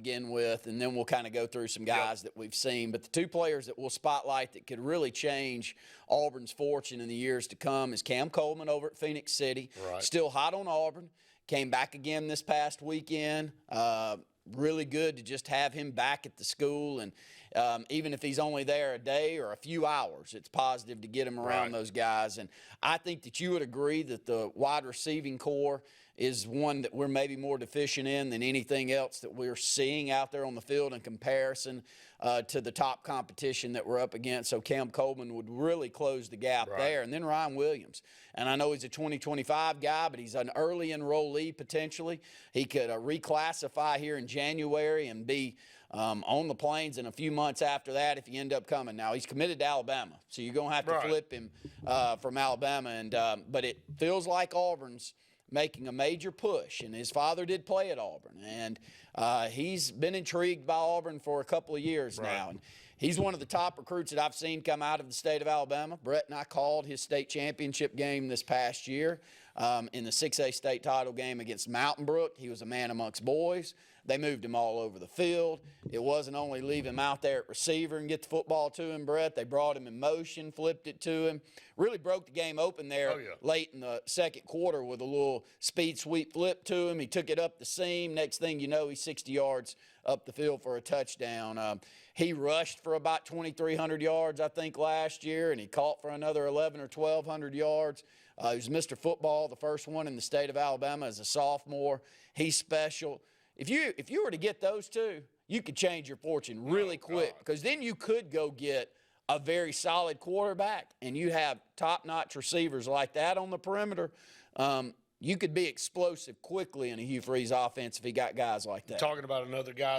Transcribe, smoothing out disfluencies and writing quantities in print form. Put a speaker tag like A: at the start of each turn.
A: begin with, and then we'll kind of go through some guys that we've seen. But the two players that we'll spotlight that could really change Auburn's fortune in the years to come is Cam Coleman over at Phoenix City.
B: Right.
A: Still hot on Auburn. Came back again this past weekend. Really good to just have him back at the school. And even if he's only there a day or a few hours, it's positive to get him around those guys. And I think that you would agree that the wide receiving core is one that we're maybe more deficient in than anything else that we're seeing out there on the field in comparison to the top competition that we're up against. So Cam Coleman would really close the gap there. And then Ryan Williams. And I know he's a 2025 guy, but he's an early enrollee potentially. He could reclassify here in January and be on the plains in a few months after that if he end up coming. Now, he's committed to Alabama, so you're going to have to flip him from Alabama. And but it feels like Auburn's making a major push, and his father did play at Auburn, and he's been intrigued by Auburn for a couple of years now. And he's one of the top recruits that I've seen come out of the state of Alabama. Brett and I called his state championship game this past year in the 6A state title game against Mountain Brook. He was a man amongst boys. They moved him all over the field. It wasn't only leave him out there at receiver and get the football to him, Brett. They brought him in motion, flipped it to him. Really broke the game open there late in the second quarter with a little speed sweep flip to him. He took it up the seam. Next thing you know, he's 60 yards up the field for a touchdown. He rushed for about 2,300 yards, I think, last year, and he caught for another 1,100 or 1,200 yards. He was Mr. Football, the first one in the state of Alabama as a sophomore. He's special. If you were to get those two, you could change your fortune really quick, because then you could go get a very solid quarterback, and you have top-notch receivers like that on the perimeter. You could be explosive quickly in a Hugh Freeze offense if he got guys like that.
B: Talking about another guy